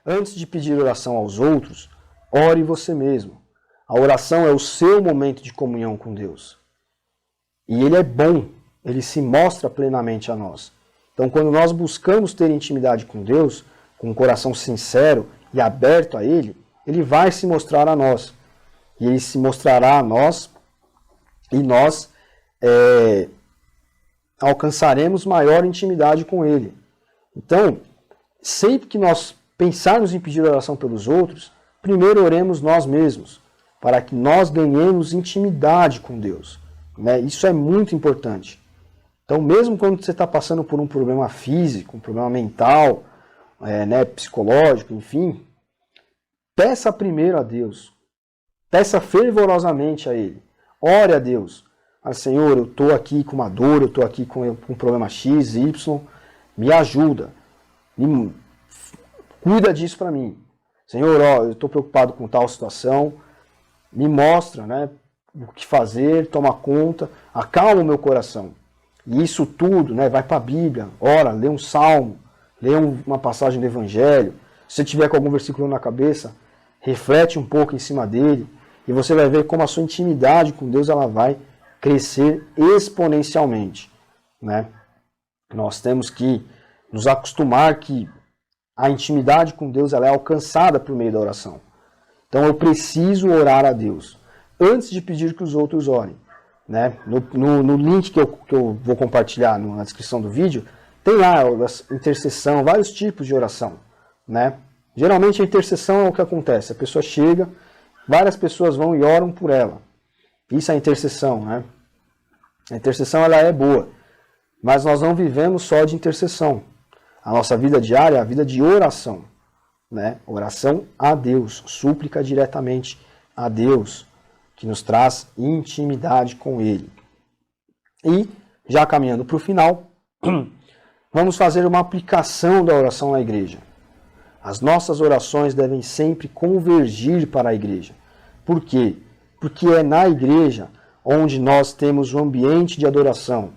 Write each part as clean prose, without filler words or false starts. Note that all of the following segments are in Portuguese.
Antes de pedir oração aos outros, ore você mesmo. A oração é o seu momento de comunhão com Deus. E ele é bom, ele se mostra plenamente a nós. Então, quando nós buscamos ter intimidade com Deus, com um coração sincero e aberto a Ele, Ele vai se mostrar a nós. E Ele se mostrará a nós e nós alcançaremos maior intimidade com Ele. Então, sempre que nós pensarmos em pedir oração pelos outros, primeiro oremos nós mesmos, para que nós ganhemos intimidade com Deus. Né? Isso é muito importante. Então, mesmo quando você está passando por um problema físico, um problema mental, psicológico, enfim, peça primeiro a Deus. Peça fervorosamente a Ele. Ore a Deus. Senhor, eu estou aqui com uma dor, eu estou aqui com um problema X, Y, me ajuda. Cuida disso para mim. Senhor, eu estou preocupado com tal situação, me mostra, né, o que fazer, toma conta, acalma o meu coração. E isso tudo, né, vai para a Bíblia, ora, lê um salmo, lê uma passagem do Evangelho. Se você tiver com algum versículo na cabeça, reflete um pouco em cima dele e você vai ver como a sua intimidade com Deus ela vai crescer exponencialmente. Né? Nós temos que nos acostumar que a intimidade com Deus ela é alcançada por meio da oração. Então eu preciso orar a Deus antes de pedir que os outros orem. Né? No link que eu vou compartilhar na descrição do vídeo, tem lá a intercessão, vários tipos de oração. Né? Geralmente a intercessão é o que acontece, a pessoa chega, várias pessoas vão e oram por ela. Isso é a intercessão. Né? A intercessão ela é boa, mas nós não vivemos só de intercessão. A nossa vida diária é a vida de oração. Né? Oração a Deus, súplica diretamente a Deus, que nos traz intimidade com Ele. E, já caminhando para o final, vamos fazer uma aplicação da oração na igreja. As nossas orações devem sempre convergir para a igreja. Por quê? Porque é na igreja onde nós temos o ambiente de adoração.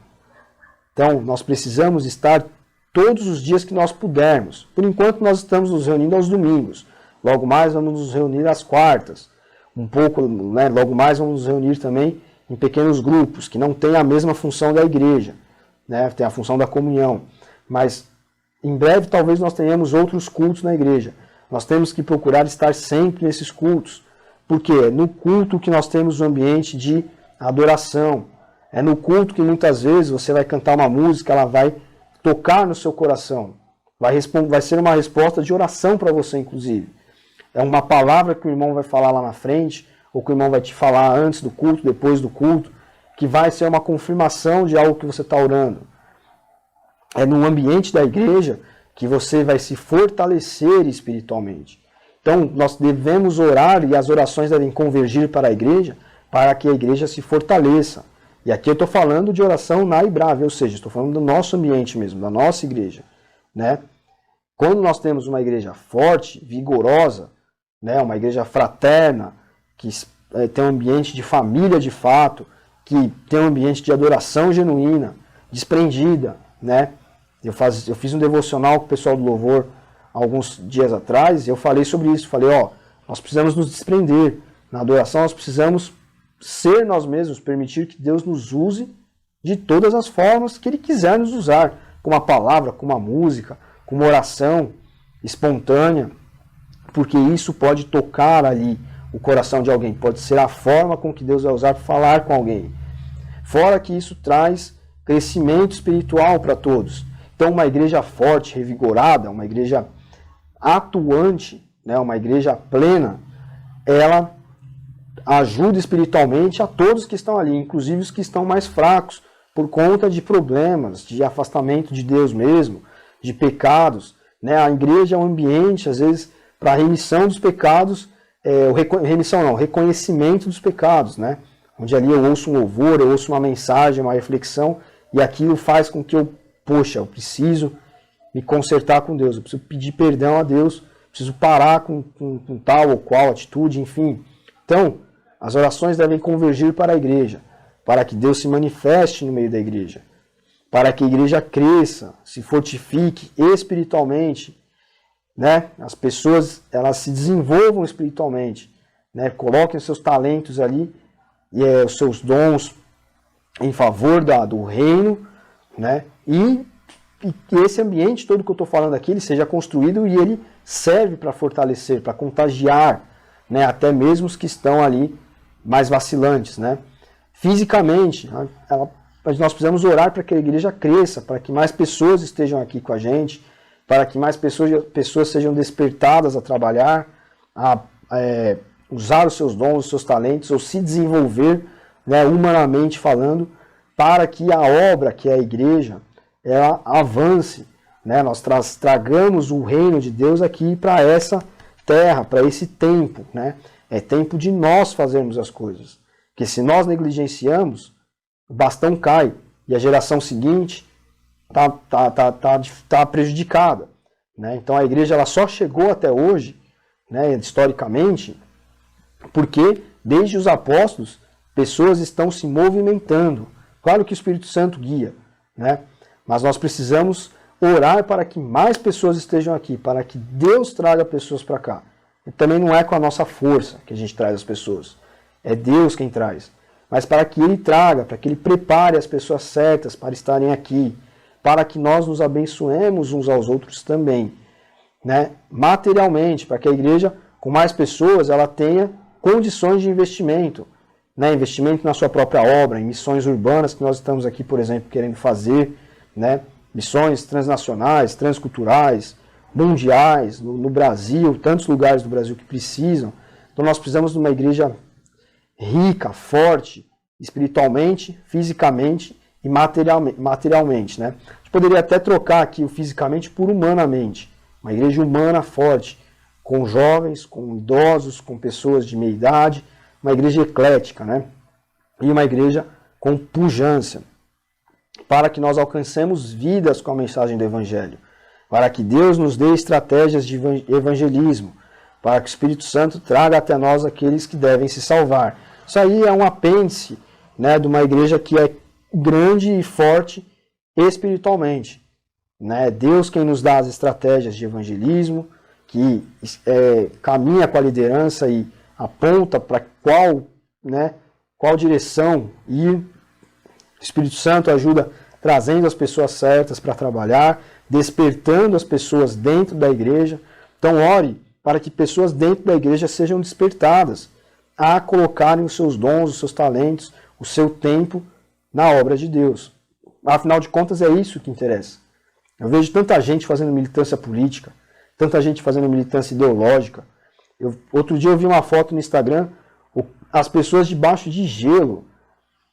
Então, nós precisamos estar todos os dias que nós pudermos. Por enquanto, nós estamos nos reunindo aos domingos. Logo mais, vamos nos reunir às quartas. Um pouco, né, logo mais vamos nos reunir também em pequenos grupos, que não têm a mesma função da igreja, né, tem a função da comunhão. Mas em breve talvez nós tenhamos outros cultos na igreja. Nós temos que procurar estar sempre nesses cultos, porque é no culto que nós temos o ambiente de adoração. É no culto que muitas vezes você vai cantar uma música, ela vai tocar no seu coração. Vai ser uma resposta de oração para você, inclusive. É uma palavra que o irmão vai falar lá na frente, ou que o irmão vai te falar antes do culto, depois do culto, que vai ser uma confirmação de algo que você está orando. É no ambiente da igreja que você vai se fortalecer espiritualmente. Então, nós devemos orar e as orações devem convergir para a igreja, para que a igreja se fortaleça. E aqui eu estou falando de oração na Ibrave, ou seja, estou falando do nosso ambiente mesmo, da nossa igreja. Né? Quando nós temos uma igreja forte, vigorosa, né, uma igreja fraterna, que tem um ambiente de família de fato, que tem um ambiente de adoração genuína, desprendida. Né? Eu fiz um devocional com o pessoal do Louvor alguns dias atrás, e eu falei sobre isso. Falei, nós precisamos nos desprender. Na adoração nós precisamos ser nós mesmos, permitir que Deus nos use de todas as formas que Ele quiser nos usar, com uma palavra, com uma música, com uma oração espontânea, porque isso pode tocar ali o coração de alguém, pode ser a forma com que Deus vai usar para falar com alguém. Fora que isso traz crescimento espiritual para todos. Então uma igreja forte, revigorada, uma igreja atuante, né, uma igreja plena, ela ajuda espiritualmente a todos que estão ali, inclusive os que estão mais fracos, por conta de problemas, de afastamento de Deus mesmo, de pecados. Né? A igreja é um ambiente, às vezes, para a remissão dos pecados, reconhecimento dos pecados, né? Onde ali eu ouço um louvor, eu ouço uma mensagem, uma reflexão, e aquilo faz com que eu preciso me consertar com Deus, eu preciso pedir perdão a Deus, preciso parar com tal ou qual atitude, enfim. Então, as orações devem convergir para a igreja, para que Deus se manifeste no meio da igreja, para que a igreja cresça, se fortifique espiritualmente né, as pessoas elas se desenvolvam espiritualmente, né, coloquem os seus talentos ali, os seus dons em favor do reino, né, e que esse ambiente todo que eu estou falando aqui ele seja construído e ele serve para fortalecer, para contagiar, né, até mesmo os que estão ali mais vacilantes, né. Fisicamente, nós precisamos orar para que a igreja cresça, para que mais pessoas estejam aqui com a gente, para que mais pessoas sejam despertadas a trabalhar, a usar os seus dons, os seus talentos, ou se desenvolver, né, humanamente falando, para que a obra, que é a igreja, ela avance, né? Nós tragamos o reino de Deus aqui para essa terra, para esse tempo, né? É tempo de nós fazermos as coisas. Porque se nós negligenciamos, o bastão cai e a geração seguinte tá prejudicada, né? Então a igreja ela só chegou até hoje, né, historicamente, porque desde os apóstolos pessoas estão se movimentando. Claro que o Espírito Santo guia, né? Mas nós precisamos orar para que mais pessoas estejam aqui, para que Deus traga pessoas para cá. E também não é com a nossa força que a gente traz as pessoas. É Deus quem traz. Mas para que Ele traga, para que Ele prepare as pessoas certas para estarem aqui, para que nós nos abençoemos uns aos outros também, né? Materialmente, para que a igreja, com mais pessoas, ela tenha condições de investimento, né? Investimento na sua própria obra, em missões urbanas que nós estamos aqui, por exemplo, querendo fazer, né? Missões transnacionais, transculturais, mundiais, no Brasil, tantos lugares do Brasil que precisam. Então nós precisamos de uma igreja rica, forte, espiritualmente, fisicamente e materialmente, né? A gente poderia até trocar aqui o fisicamente por humanamente. Uma igreja humana forte, com jovens, com idosos, com pessoas de meia idade, uma igreja eclética, né? E uma igreja com pujança, para que nós alcancemos vidas com a mensagem do Evangelho, para que Deus nos dê estratégias de evangelismo, para que o Espírito Santo traga até nós aqueles que devem se salvar. Isso aí é um apêndice, né, de uma igreja que é grande e forte espiritualmente, né? Deus quem nos dá as estratégias de evangelismo, que caminha com a liderança e aponta para qual direção ir. O Espírito Santo ajuda trazendo as pessoas certas para trabalhar, despertando as pessoas dentro da igreja. Então ore para que pessoas dentro da igreja sejam despertadas a colocarem os seus dons, os seus talentos, o seu tempo na obra de Deus. Afinal de contas é isso que interessa. Eu vejo tanta gente fazendo militância política, tanta gente fazendo militância ideológica. Outro dia eu vi uma foto no Instagram, as pessoas debaixo de gelo,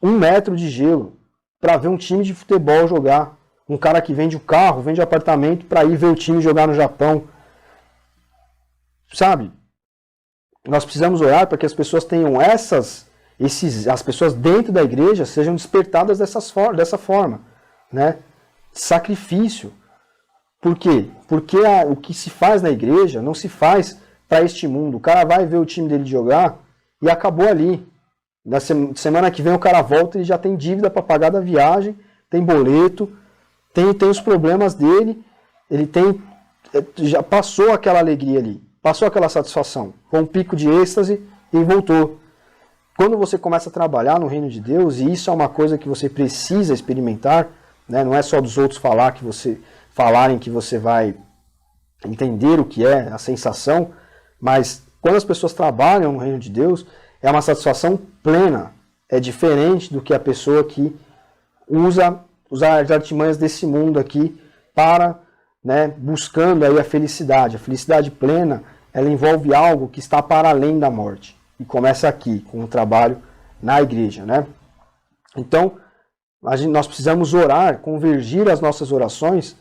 1 metro de gelo, para ver um time de futebol jogar. Um cara que vende o carro, vende o apartamento para ir ver o time jogar no Japão. Sabe? Nós precisamos orar para que as pessoas tenham as pessoas dentro da igreja sejam despertadas dessa forma, né? Sacrifício. Por quê? Porque o que se faz na igreja não se faz para este mundo. O cara vai ver o time dele jogar e acabou ali. Na semana que vem o cara volta e já tem dívida para pagar da viagem, tem boleto, tem os problemas dele, ele já passou aquela alegria ali, passou aquela satisfação, com um pico de êxtase e voltou. Quando você começa a trabalhar no reino de Deus, e isso é uma coisa que você precisa experimentar, né? Não é só dos outros falarem que você vai entender o que é a sensação, mas quando as pessoas trabalham no reino de Deus, é uma satisfação plena. É diferente do que a pessoa que usa as artimanhas desse mundo aqui para, né, buscando aí a felicidade. A felicidade plena, ela envolve algo que está para além da morte. E começa aqui, com o trabalho na igreja, né? Então, nós precisamos orar, convergir as nossas orações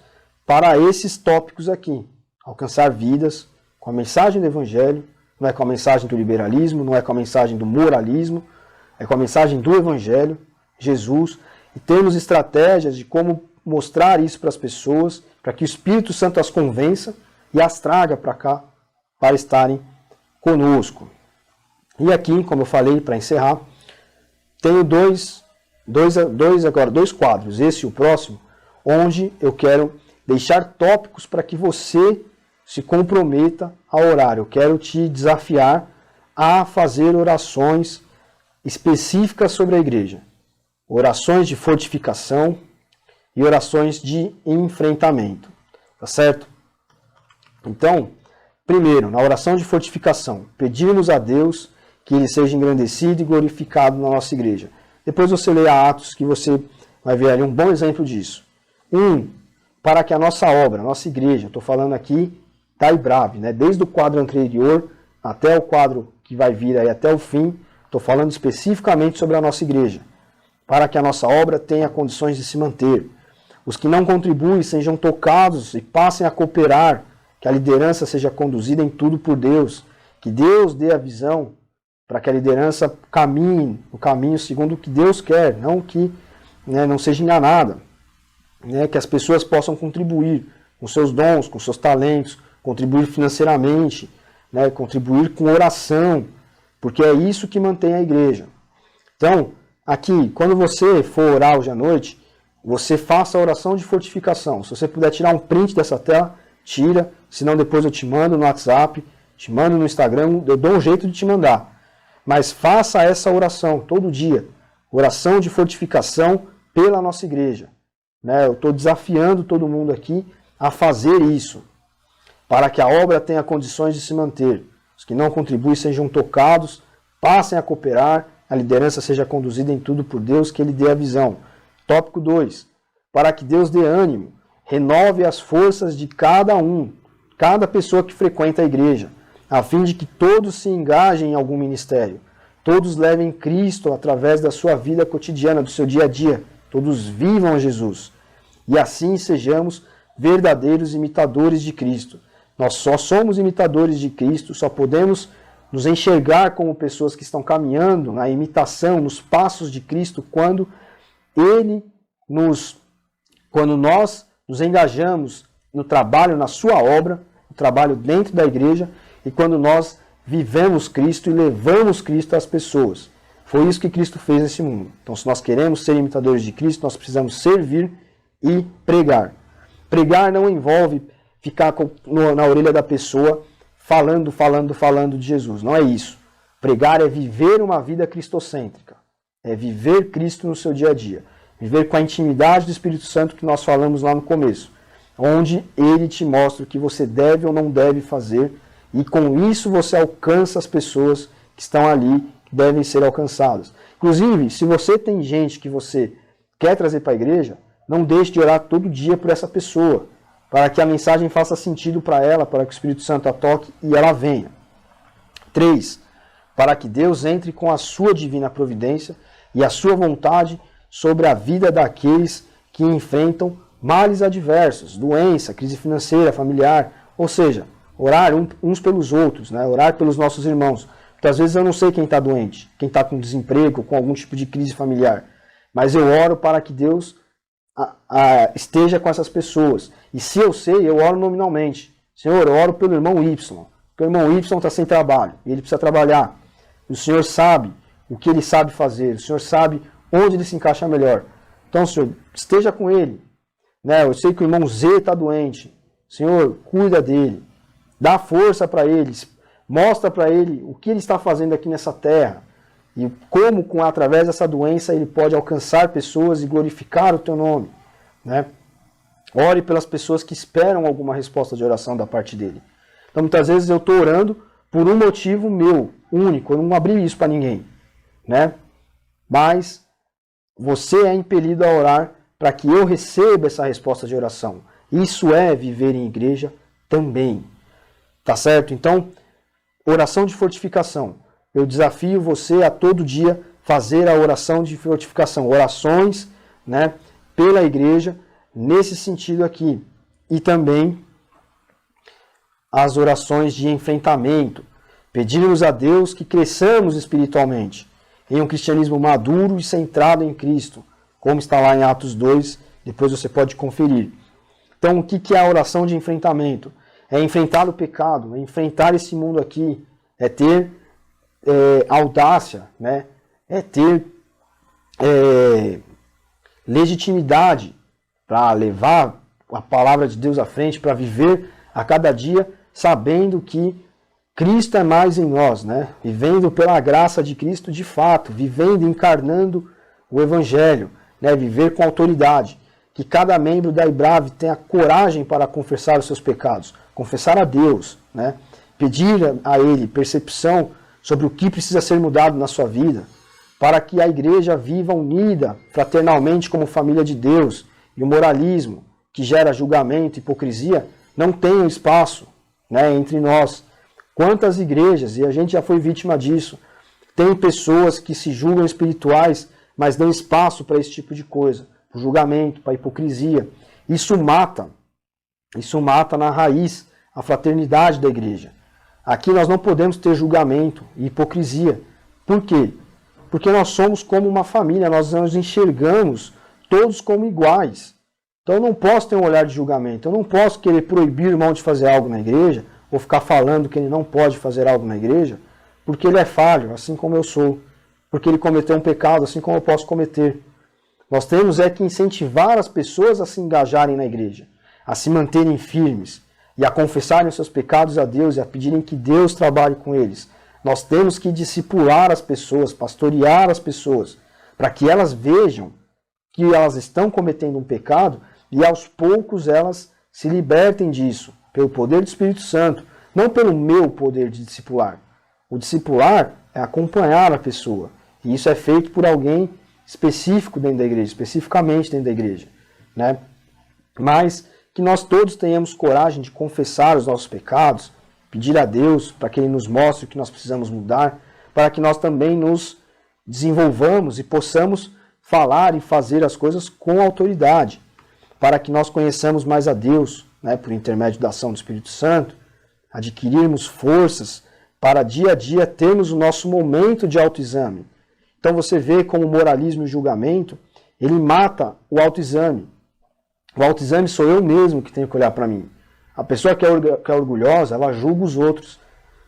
para esses tópicos aqui. Alcançar vidas com a mensagem do Evangelho, não é com a mensagem do liberalismo, não é com a mensagem do moralismo, é com a mensagem do Evangelho, Jesus, e termos estratégias de como mostrar isso para as pessoas, para que o Espírito Santo as convença e as traga para cá, para estarem conosco. E aqui, como eu falei, para encerrar, tenho dois quadros, esse e o próximo, onde eu quero deixar tópicos para que você se comprometa a orar. Eu quero te desafiar a fazer orações específicas sobre a igreja. Orações de fortificação e orações de enfrentamento. Tá certo? Então, primeiro, na oração de fortificação, pedirmos a Deus que Ele seja engrandecido e glorificado na nossa igreja. Depois você lê Atos, que você vai ver ali um bom exemplo disso. Para que a nossa obra, a nossa igreja, estou falando aqui da IBRAV, né? Desde o quadro anterior até o quadro que vai vir aí até o fim, estou falando especificamente sobre a nossa igreja. Para que a nossa obra tenha condições de se manter. Os que não contribuem sejam tocados e passem a cooperar, que a liderança seja conduzida em tudo por Deus, que Deus dê a visão para que a liderança caminhe no caminho segundo o que Deus quer, não que não seja enganada, que as pessoas possam contribuir com seus dons, com seus talentos, contribuir financeiramente, contribuir com oração, porque é isso que mantém a igreja. Então, aqui, quando você for orar hoje à noite, você faça a oração de fortificação. Se você puder tirar um print dessa tela, tira, senão depois eu te mando no WhatsApp, te mando no Instagram, eu dou um jeito de te mandar. Mas faça essa oração todo dia, oração de fortificação pela nossa igreja. Eu estou desafiando todo mundo aqui a fazer isso, para que a obra tenha condições de se manter. Os que não contribuem sejam tocados, passem a cooperar, a liderança seja conduzida em tudo por Deus, que Ele dê a visão. Tópico 2. Para que Deus dê ânimo, renove as forças de cada pessoa que frequenta a igreja, a fim de que todos se engajem em algum ministério, todos levem Cristo através da sua vida cotidiana, do seu dia a dia, todos vivam Jesus, e assim sejamos verdadeiros imitadores de Cristo. Nós só somos imitadores de Cristo, só podemos nos enxergar como pessoas que estão caminhando na imitação, nos passos de Cristo, quando nós nos engajamos no trabalho, na sua obra, no trabalho dentro da igreja, e quando nós vivemos Cristo e levamos Cristo às pessoas. Foi isso que Cristo fez nesse mundo. Então, se nós queremos ser imitadores de Cristo, nós precisamos servir e pregar. Pregar não envolve ficar na orelha da pessoa falando de Jesus. Não é isso. Pregar é viver uma vida cristocêntrica. É viver Cristo no seu dia a dia. Viver com a intimidade do Espírito Santo que nós falamos lá no começo. Onde Ele te mostra o que você deve ou não deve fazer. E com isso você alcança as pessoas que estão ali, que devem ser alcançadas. Inclusive, se você tem gente que você quer trazer para a igreja, não deixe de orar todo dia por essa pessoa, para que a mensagem faça sentido para ela, para que o Espírito Santo a toque e ela venha. 3. Para que Deus entre com a sua divina providência e a sua vontade sobre a vida daqueles que enfrentam males adversos, doença, crise financeira, familiar, ou seja, orar uns pelos outros, orar pelos nossos irmãos. Porque às vezes eu não sei quem está doente, quem está com desemprego, com algum tipo de crise familiar, mas eu oro para que Deus esteja com essas pessoas. E se eu sei, eu oro nominalmente. Senhor, eu oro pelo irmão Y, porque o irmão Y está sem trabalho, e ele precisa trabalhar. O Senhor sabe o que ele sabe fazer, o Senhor sabe onde ele se encaixa melhor. Então, Senhor, esteja com ele. Eu sei que o irmão Z está doente. Senhor, cuida dele. Dá força para eles. Mostra para ele o que ele está fazendo aqui nessa terra. E como, através dessa doença, ele pode alcançar pessoas e glorificar o teu nome. Ore pelas pessoas que esperam alguma resposta de oração da parte dele. Então, muitas vezes eu estou orando por um motivo meu, único. Eu não abri isso para ninguém. Mas você é impelido a orar para que eu receba essa resposta de oração. Isso é viver em igreja também. Tá certo? Então, oração de fortificação. Eu desafio você a todo dia fazer a oração de fortificação. Orações pela igreja, nesse sentido aqui. E também as orações de enfrentamento. Pedimos a Deus que cresçamos espiritualmente em um cristianismo maduro e centrado em Cristo, como está lá em Atos 2, depois você pode conferir. Então, o que é a oração de enfrentamento? É enfrentar o pecado, é enfrentar esse mundo aqui, é ter audácia, é ter legitimidade para levar a palavra de Deus à frente, para viver a cada dia sabendo que Cristo é mais em nós, né? Vivendo pela graça de Cristo de fato, vivendo, encarnando o Evangelho, né? Viver com autoridade. Que cada membro da IBRAVE tenha coragem para confessar os seus pecados, confessar a Deus, né? Pedir a Ele percepção sobre o que precisa ser mudado na sua vida, para que a igreja viva unida, fraternalmente como família de Deus, e o moralismo, que gera julgamento e hipocrisia, não tenha espaço, né, entre nós. Quantas igrejas, e a gente já foi vítima disso, tem pessoas que se julgam espirituais, mas dão espaço para esse tipo de coisa, para o julgamento, para a hipocrisia. Isso mata na raiz a fraternidade da igreja. Aqui nós não podemos ter julgamento e hipocrisia. Por quê? Porque nós somos como uma família, nós nos enxergamos todos como iguais. Então eu não posso ter um olhar de julgamento, eu não posso querer proibir o irmão de fazer algo na igreja, ou ficar falando que ele não pode fazer algo na igreja, porque ele é falho, assim como eu sou. Porque ele cometeu um pecado, assim como eu posso cometer. Nós temos que incentivar as pessoas a se engajarem na igreja, a se manterem firmes, e a confessarem os seus pecados a Deus e a pedirem que Deus trabalhe com eles. Nós temos que discipular as pessoas, pastorear as pessoas, para que elas vejam que elas estão cometendo um pecado e aos poucos elas se libertem disso, pelo poder do Espírito Santo, não pelo meu poder de discipular. O discipular é acompanhar a pessoa, e isso é feito por alguém específico dentro da igreja, especificamente dentro da igreja, né? Mas que nós todos tenhamos coragem de confessar os nossos pecados, pedir a Deus para que Ele nos mostre o que nós precisamos mudar, para que nós também nos desenvolvamos e possamos falar e fazer as coisas com autoridade, para que nós conheçamos mais a Deus, né, por intermédio da ação do Espírito Santo, adquirirmos forças para dia a dia termos o nosso momento de autoexame. Então você vê como o moralismo e o julgamento, ele mata o autoexame. O autoexame sou eu mesmo que tenho que olhar para mim. A pessoa que é orgulhosa, ela julga os outros,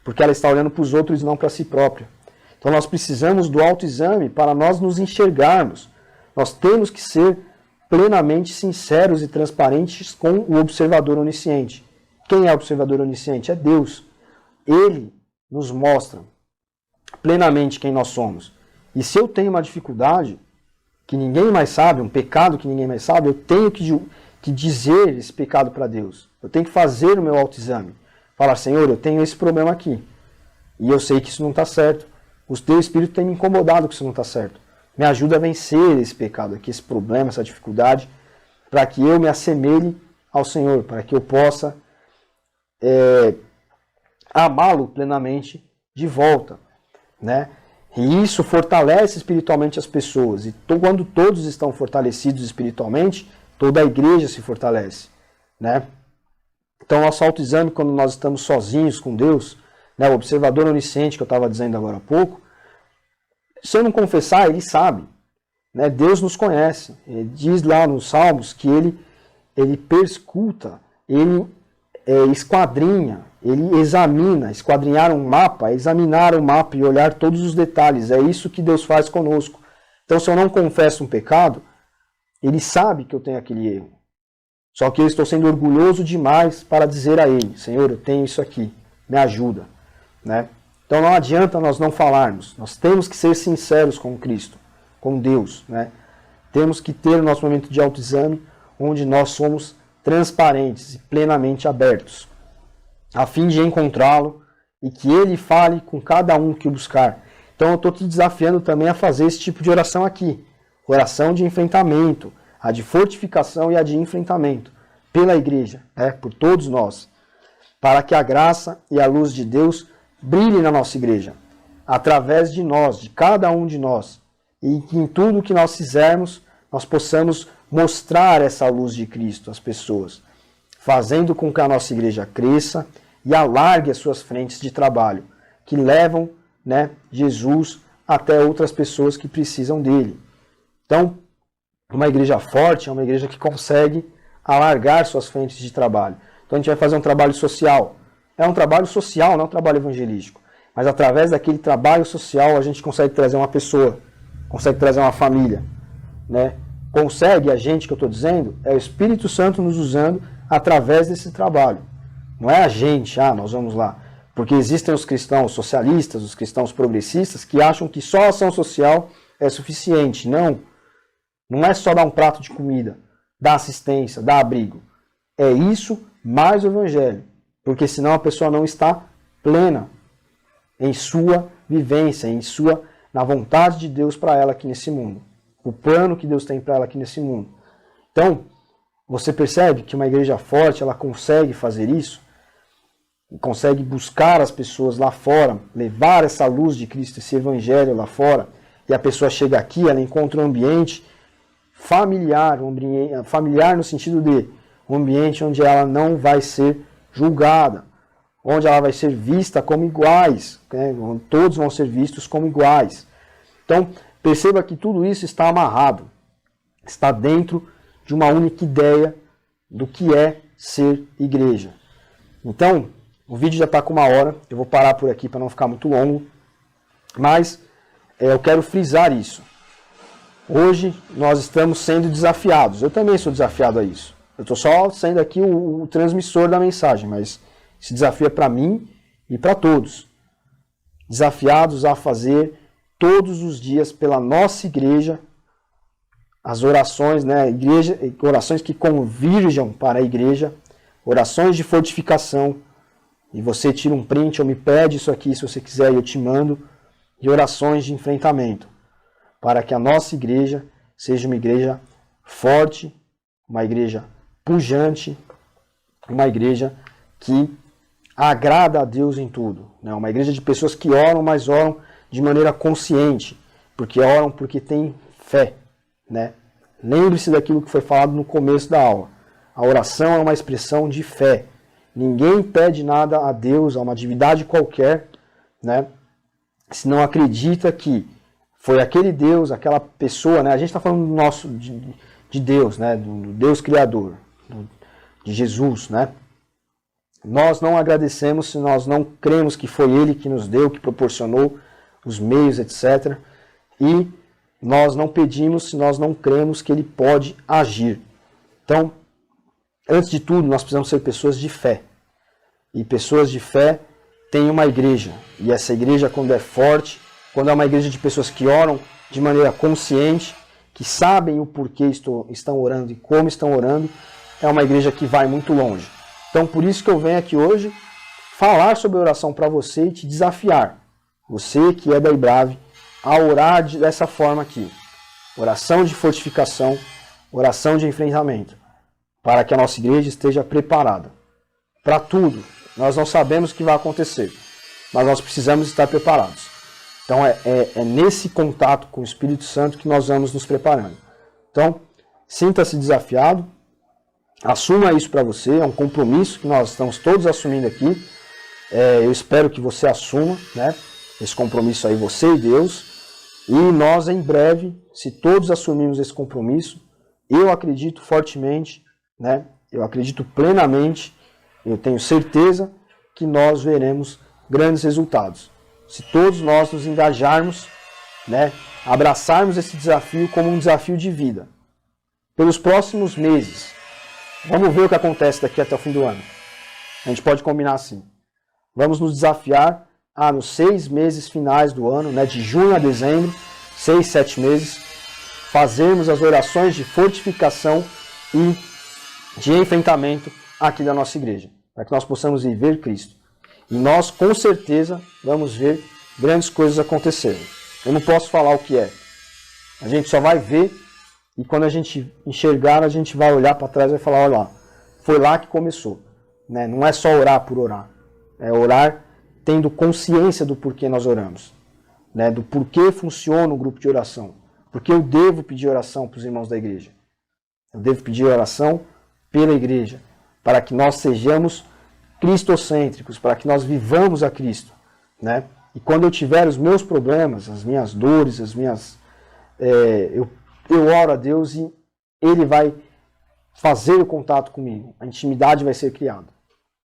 porque ela está olhando para os outros e não para si própria. Então nós precisamos do autoexame para nós nos enxergarmos. Nós temos que ser plenamente sinceros e transparentes com o observador onisciente. Quem é o observador onisciente? É Deus. Ele nos mostra plenamente quem nós somos. E se eu tenho uma dificuldade que ninguém mais sabe, um pecado que ninguém mais sabe, eu tenho que dizer esse pecado para Deus. Eu tenho que fazer o meu autoexame. Falar, Senhor, eu tenho esse problema aqui. E eu sei que isso não está certo. O teu Espírito tem me incomodado que isso não está certo. Me ajuda a vencer esse pecado aqui, esse problema, essa dificuldade, para que eu me assemelhe ao Senhor, para que eu possa amá-lo plenamente de volta, né? E isso fortalece espiritualmente as pessoas. E quando todos estão fortalecidos espiritualmente, toda a igreja se fortalece, né? Então, nosso autoexame, quando nós estamos sozinhos com Deus, né, o observador onisciente que eu estava dizendo agora há pouco, se eu não confessar, ele sabe, né? Deus nos conhece. Ele diz lá nos Salmos que ele perscruta, ele esquadrinha, ele examina. Esquadrinhar um mapa, examinar o mapa e olhar todos os detalhes. É isso que Deus faz conosco. Então, se eu não confesso um pecado, ele sabe que eu tenho aquele erro. Só que eu estou sendo orgulhoso demais para dizer a ele, Senhor, eu tenho isso aqui, me ajuda, né? Então não adianta nós não falarmos. Nós temos que ser sinceros com Cristo, com Deus, né? Temos que ter o nosso momento de autoexame, onde nós somos transparentes e plenamente abertos, a fim de encontrá-lo e que ele fale com cada um que o buscar. Então eu estou te desafiando também a fazer esse tipo de oração aqui. Oração de enfrentamento, a de fortificação e a de enfrentamento pela igreja, né, por todos nós, para que a graça e a luz de Deus brilhe na nossa igreja, através de nós, de cada um de nós, e que em tudo que nós fizermos, nós possamos mostrar essa luz de Cristo às pessoas, fazendo com que a nossa igreja cresça e alargue as suas frentes de trabalho, que levam, né, Jesus até outras pessoas que precisam dele. Então, uma igreja forte é uma igreja que consegue alargar suas frentes de trabalho. Então a gente vai fazer um trabalho social. É um trabalho social, não é um trabalho evangelístico. Mas através daquele trabalho social a gente consegue trazer uma pessoa, consegue trazer uma família, né? Consegue, a gente que eu estou dizendo, é o Espírito Santo nos usando através desse trabalho. Não é a gente, nós vamos lá. Porque existem os cristãos socialistas, os cristãos progressistas, que acham que só a ação social é suficiente. Não. Não é só dar um prato de comida, dar assistência, dar abrigo. É isso mais o evangelho. Porque senão a pessoa não está plena em sua vivência, na vontade de Deus para ela aqui nesse mundo. O plano que Deus tem para ela aqui nesse mundo. Então, você percebe que uma igreja forte, ela consegue fazer isso? Consegue buscar as pessoas lá fora, levar essa luz de Cristo, esse evangelho lá fora, e a pessoa chega aqui, ela encontra um ambiente familiar, familiar no sentido de um ambiente onde ela não vai ser julgada, onde ela vai ser vista como iguais, né? Todos vão ser vistos como iguais. Então, perceba que tudo isso está amarrado, está dentro de uma única ideia do que é ser igreja. Então, o vídeo já está com 1 hora, eu vou parar por aqui para não ficar muito longo, mas eu quero frisar isso. Hoje nós estamos sendo desafiados, eu também sou desafiado a isso. Eu estou só sendo aqui o transmissor da mensagem, mas esse desafio é para mim e para todos. Desafiados a fazer todos os dias pela nossa igreja as orações, né, orações que convirjam para a igreja, orações de fortificação. E você tira um print ou me pede isso aqui, se você quiser, eu te mando. E orações de enfrentamento, para que a nossa igreja seja uma igreja forte, uma igreja pujante, uma igreja que agrada a Deus em tudo. Né? Uma igreja de pessoas que oram, mas oram de maneira consciente, porque oram porque têm fé. Né? Lembre-se daquilo que foi falado no começo da aula. A oração é uma expressão de fé. Ninguém pede nada a Deus, a uma divindade qualquer, né? Se não acredita que foi aquele Deus, aquela pessoa, né? A gente está falando de Deus, né? Do Deus Criador, de Jesus, né? Nós não agradecemos se nós não cremos que foi Ele que nos deu, que proporcionou os meios, etc. E nós não pedimos se nós não cremos que Ele pode agir. Então, antes de tudo, nós precisamos ser pessoas de fé. E pessoas de fé têm uma igreja. E essa igreja, quando é forte, quando é uma igreja de pessoas que oram de maneira consciente, que sabem o porquê estão orando e como estão orando, é uma igreja que vai muito longe. Então, por isso que eu venho aqui hoje falar sobre oração para você e te desafiar. Você que é da IBRAVE, a orar dessa forma aqui. Oração de fortificação, oração de enfrentamento. Para que a nossa igreja esteja preparada para tudo. Nós não sabemos o que vai acontecer, mas nós precisamos estar preparados. Então é nesse contato com o Espírito Santo que nós vamos nos preparando. Então, sinta-se desafiado, assuma isso para você, é um compromisso que nós estamos todos assumindo aqui. Eu espero que você assuma, né, esse compromisso aí, você e Deus. E nós, em breve, se todos assumirmos esse compromisso, eu acredito fortemente, né, eu acredito plenamente, eu tenho certeza que nós veremos grandes resultados. Se todos nós nos engajarmos, né, abraçarmos esse desafio como um desafio de vida. Pelos próximos meses, vamos ver o que acontece daqui até o fim do ano. A gente pode combinar assim. Vamos nos desafiar nos 6 meses finais do ano, né, de junho a dezembro, 6, 7 meses, fazermos as orações de fortificação e de enfrentamento aqui da nossa igreja, para que nós possamos viver Cristo. E nós, com certeza, vamos ver grandes coisas acontecerem. Eu não posso falar o que é. A gente só vai ver e quando a gente enxergar, a gente vai olhar para trás e vai falar, olha lá, foi lá que começou. Né? Não é só orar por orar. É orar tendo consciência do porquê nós oramos. Né? Do porquê funciona o grupo de oração. Porque eu devo pedir oração para os irmãos da igreja. Eu devo pedir oração pela igreja, para que nós sejamos cristocêntricos, para que nós vivamos a Cristo. Né? E quando eu tiver os meus problemas, as minhas dores, eu oro a Deus e Ele vai fazer o contato comigo. A intimidade vai ser criada.